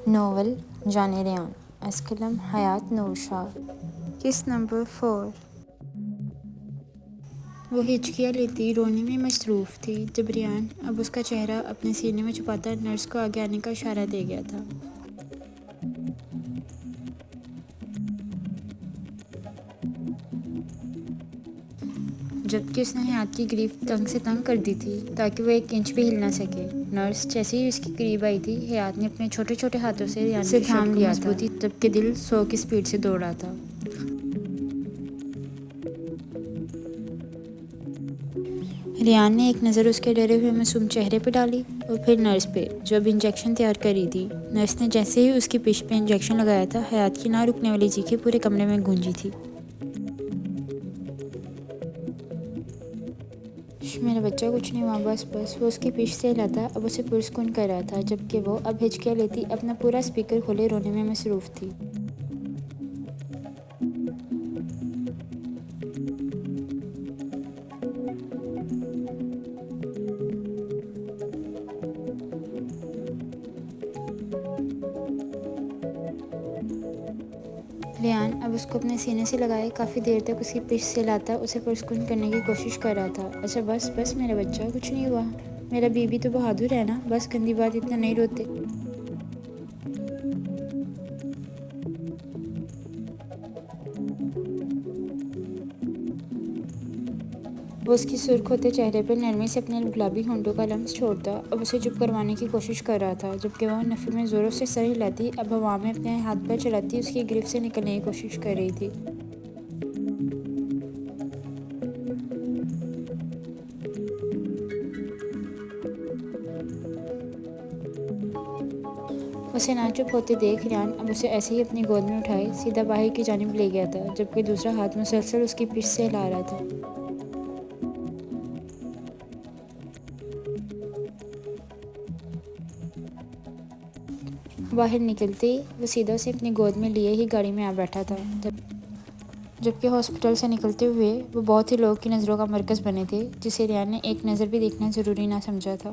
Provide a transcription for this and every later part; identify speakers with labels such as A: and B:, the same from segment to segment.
A: Novel जाने Ryan अस्कलम हयात नौशाद।
B: किस number 4। वो हिचकियाँ लेती रोने में मसरूफ़ थी जब रियान अब उसका चेहरा अपने सीने में छुपाता नर्स को आगे आने का इशारा दे गया था। जबकि उसने हयात की ग्रीफ तंग से तंग कर दी थी ताकि वो 1 इंच भी हिल ना सके। नर्स जैसे ही उसके करीब आई थी, हयात ने अपने छोटे छोटे हाथों से रियान की थाम लिया था, जबकि दिल 100 की स्पीड से दौड़ रहा था। रियान ने एक नज़र उसके डरे हुए मासूम चेहरे पर डाली और फिर नर्स पे, जो अब इंजेक्शन तैयार कर रही थी। नर्स ने जैसे ही उसकी पिठ पे इंजेक्शन लगाया था, हयात की ना रुकने वाली चीखें पूरे कमरे में गूंजी थी। मेरा बच्चा कुछ नहीं हुआ, बस बस। वो उसकी पीठ से हिला था, अब उसे पुरस्कुन कर रहा था, जबकि वो अब हिचकियाँ लेती अपना पूरा स्पीकर खोले रोने में मसरूफ़ थी। रियान अब उसको अपने सीने से लगाए काफ़ी देर तक उसकी पीठ से लाता उसे पुरस्कुन करने की कोशिश कर रहा था। अच्छा बस बस मेरा बच्चा, कुछ नहीं हुआ। मेरा बीबी तो बहादुर है ना, बस गंदी बात, इतना नहीं रोते। वो उसकी सुर्ख होते चेहरे पर नरमी से अपने गुलाबी होंठों का लम्स छोड़ता, अब उसे चुप करवाने की कोशिश कर रहा था, जबकि वह नफ़े में ज़ोरों से सर हिलाती, अब हवा में अपने हाथ पर चलाती उसकी गिरफ्त से निकलने की कोशिश कर रही थी। उसे ना चुप होते देख रियान अब उसे ऐसे ही अपनी गोद में उठाए सीधा बाहर की जानिब ले गया था, जबकि दूसरा हाथ मुसलसल उसकी पीठ से हिला रहा था। बाहर निकलते ही वो सीधा उसे अपनी गोद में लिए ही गाड़ी में आ बैठा था, जबकि हॉस्पिटल से निकलते हुए वो बहुत ही लोगों की नज़रों का मरकज़ बने थे, जिसे रियान ने एक नज़र भी देखना ज़रूरी ना समझा था।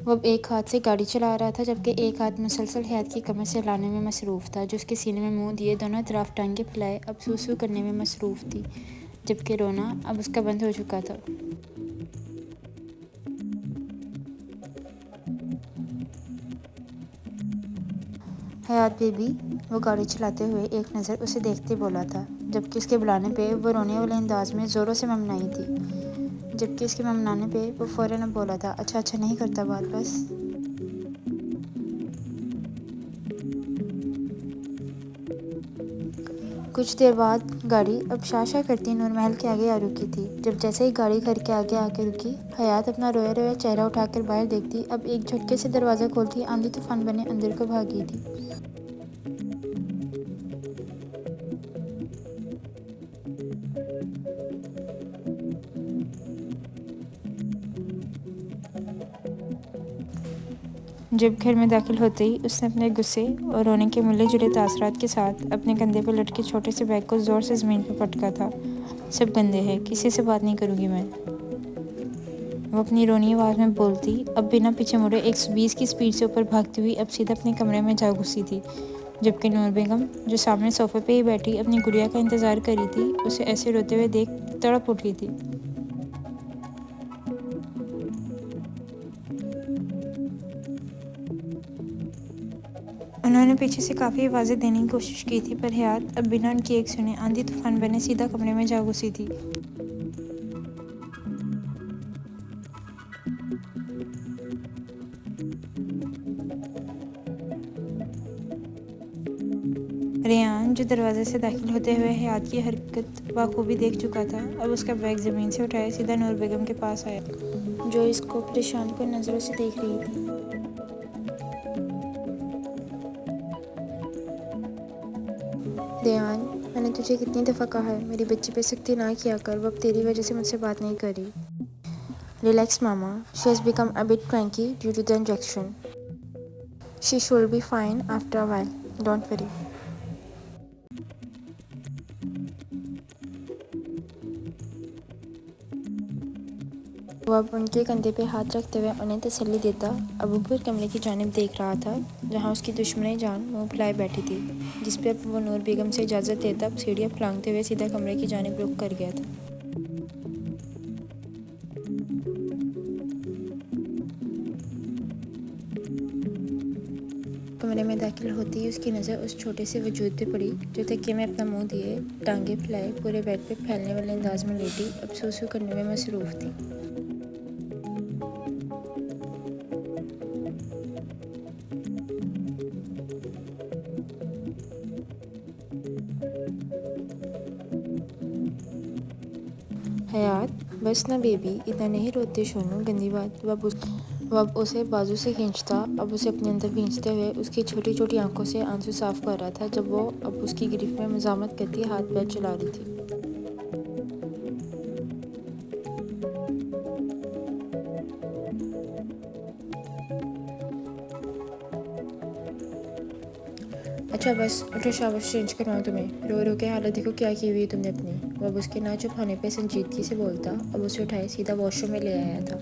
B: वो अब एक हाथ से गाड़ी चला रहा था, जबकि एक हाथ मुसलसल हयात की कमर से लाने में मसरूफ़ था, जो उसके सीने में मुंह दिए दोनों तरफ टांगे फैलाए अब सूसू करने में मसरूफ़ थी, जबकि रोना अब उसका बंद हो चुका था। हयात बेबी, वो गाड़ी चलाते हुए एक नज़र उसे देखते बोला था, जबकि उसके बुलाने पे वो रोने वाले अंदाज में ज़ोरों से ममनाई थी, जबकि उसके ममनाने पे वो फ़ौरन अब बोला था, अच्छा अच्छा नहीं करता बात, बस। कुछ देर बाद गाड़ी अब शाशा करती नूर महल के आगे आ रुकी थी। जब जैसे ही गाड़ी घर के आगे आके रुकी, हयात अपना रोया रोया चेहरा उठाकर बाहर देखती, अब एक झटके से दरवाज़ा खोलती आंधी तूफान बने अंदर को भागी थी। जब घर में दाखिल होते ही उसने अपने गुस्से और रोने के मिले जुले तासरात के साथ अपने कंधे पर लटके छोटे से बैग को ज़ोर से ज़मीन पर पटका था। सब गंदे हैं, किसी से बात नहीं करूँगी मैं, वो अपनी रोनी आवाज़ में बोलती, अब बिना पीछे मुड़े 120 की स्पीड से ऊपर भागती हुई अब सीधा अपने कमरे में जा घुसी थी, जबकि नूर बेगम, जो सामने सोफे पे ही बैठी अपनी गुड़िया का इंतज़ार करी थी, उसे ऐसे रोते हुए देख तड़प उठी थी। उन्होंने पीछे से काफ़ी आवाज़ें देने की कोशिश की थी, पर हयात अब बिना उनकी एक सुने आंधी तूफान बने सीधा कमरे में जा घुसी थी। रेयान, जो दरवाजे से दाखिल होते हुए हयात की हरकत बखूबी देख चुका था, अब उसका बैग ज़मीन से उठाए सीधा नूर बेगम के पास आया, जो इसको परेशान को नज़रों से देख रही थी। रेयान, मैंने तुझे कितनी दफ़ा कहा है मेरी बच्ची पे सख्ती ना किया कर, वो अब तेरी वजह से मुझसे बात नहीं कर रही। रिलैक्स मामा, she has become a bit cranky due to the injection. She should be fine after a while, don't worry.
A: वो अब उनके कंधे पे हाथ रखते हुए उन्हें तसल्ली देता। अबू फिर कमरे की जानिब देख रहा था जहाँ उसकी दुश्मन जान मुंह फुलाए बैठी थी, जिस पे अब वो नूर बेगम से इजाज़त देता अब सीढ़ियाँ फलांगते हुए सीधा कमरे की जानिब रुख कर गया था। कमरे में दाखिल होते ही उसकी नज़र उस छोटे से वजूद पे पड़ी जो तकिए में अपना मुंह दिए टांगे फैलाए पूरे बेड पे फैलने वाले अंदाज में लेटी अब सूसू करने में मसरूफ़ थी। हयात, बस ना बेबी, इतना नहीं रोते शोनू, गंदी बात। वो अब उसे बाजू से खींचता, अब उसे अपने अंदर खींचते हुए उसकी छोटी छोटी आंखों से आंसू साफ कर रहा था जब वो अब उसकी गिरफ्त में मजामत करती हाथ पैर चला रही थी। अच्छा बस उठो, शावर चेंज करवाऊँ तुम्हें, रो रो के हालत देखो क्या की हुई है तुमने अपनी। वो अब उसके ना चुप होने पे संजीदगी से बोलता, अब उसे उठाए सीधा वॉशरूम में ले आया था।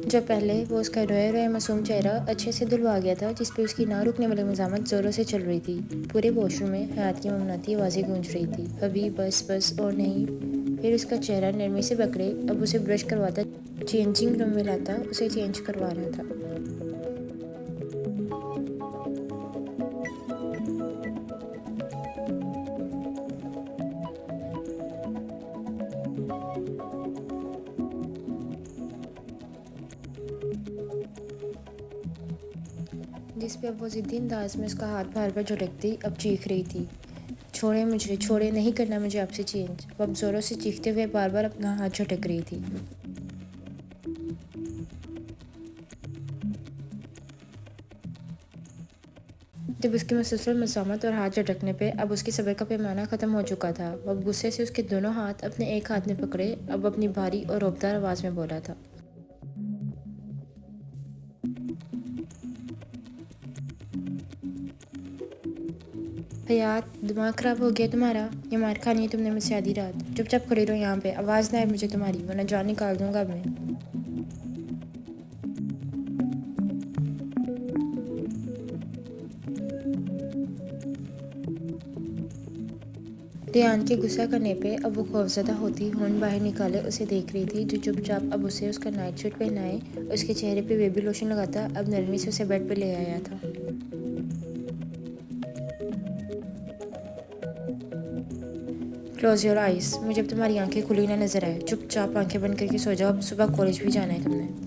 A: जब पहले वो उसका रोए रोए मासूम चेहरा अच्छे से धुलवा गया था जिस पे उसकी ना रुकने वाली मजामत ज़ोरों से चल रही थी। पूरे वॉशरूम में हयात की ममनाती आवाज़ें गूंज रही थी, अभी बस बस और नहीं। फिर उसका चेहरा नरमी से पकड़े अब उसे ब्रश करवाता, चेंजिंग रूम में लाता, उसे चेंज करवा रहा था। जिस पे अब वो ज़िद्दी अंदाज में उसका हाथ बार बार झटकती अब चीख रही थी, छोड़े मुझे, छोड़े, नहीं करना मुझे आपसे चेंज। वो अब ज़ोरों से चीखते हुए बार बार अपना हाथ झटक रही थी। जब उसकी मुसलसल मसामत और हाथ झटकने पे अब उसके सब्र का पैमाना ख़त्म हो चुका था, वो अब गुस्से से उसके दोनों हाथ अपने एक हाथ में पकड़े अब अपनी भारी और रौबदार आवाज़ में बोला था, हयात, दिमाग ख़राब हो गया तुम्हारा? ये मार खानी है तुमने मुझसे आधी रात? चुपचाप खड़ी रहो यहाँ पे, आवाज़ ना आए मुझे तुम्हारी, वरना जान निकाल दूंगा अब मैं। रेहान के गुस्सा करने पे अब वो खौफज़दा होती होन बाहर निकाले उसे देख रही थी जो चुपचाप अब उसे उसका नाइट सूट पहनाए उसके चेहरे पे बेबी लोशन लगाता अब नरमी से उसे बेड पे ले आया था। क्लोज योर आइज, मुझे अब तुम्हारी आंखें खुली ना नजर आए, चुपचाप आंखें बंद करके सो जाओ, अब सुबह कॉलेज भी जाना है तुमने।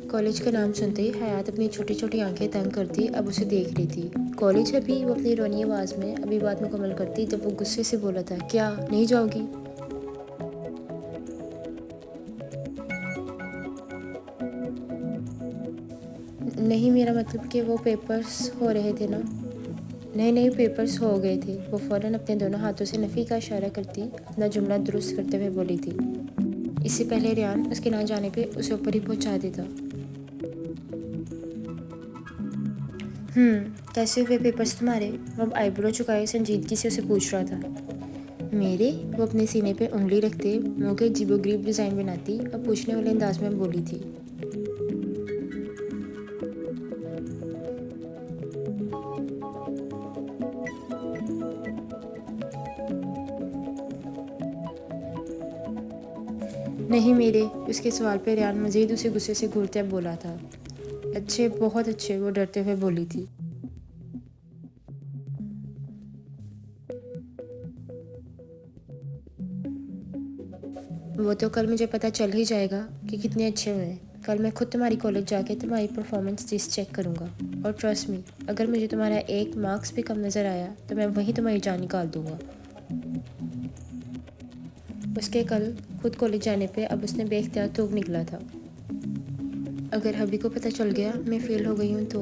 A: कॉलेज का नाम सुनते ही हयात अपनी छोटी छोटी आंखें तंग करती अब उसे देख रही थी। कॉलेज अभी, वो अपनी रोनी आवाज़ में अभी बात मुकम्मल करती जब वो गुस्से से बोला था, क्या नहीं जाओगी? नहीं, मेरा मतलब कि वो पेपर्स हो रहे थे ना। नहीं नहीं, पेपर्स हो गए थे। वो फ़ौरन अपने दोनों हाथों से नफ़ी का इशारा करती अपना जुमला दुरुस्त करते हुए बोली थी। इससे पहले रेहान उसके ना जाने पे उसे ऊपर ही पहुंचा देता। कैसे हुए पेपर्स तुम्हारे? वो अब आईब्रो चुकाए संजीदगी से उसे पूछ रहा था। मेरे? वो अपने सीने पे उंगली रखते मुँह के अजीबोगरीब डिज़ाइन बनाती और पूछने वाले अंदाज में बोली थी। नहीं मेरे, उसके सवाल पे रेहान मज़ीद उसे गुस्से से घूरते अब बोला था। अच्छे, बहुत अच्छे, वो डरते हुए बोली थी। वो तो कल मुझे पता चल ही जाएगा कि कितने अच्छे हुए हैं। कल मैं खुद तुम्हारी कॉलेज जाके तुम्हारी परफॉर्मेंस लिस्ट चेक करूँगा और ट्रस्ट मी, अगर मुझे तुम्हारा एक मार्क्स भी कम नज़र आया तो मैं वहीं तुम्हारी जान निकाल दूँगा। उसके कल खुद कॉलेज जाने पे अब उसने बेख्तियार थूक निकला था। अगर हबी को पता चल गया मैं फेल हो गई हूँ तो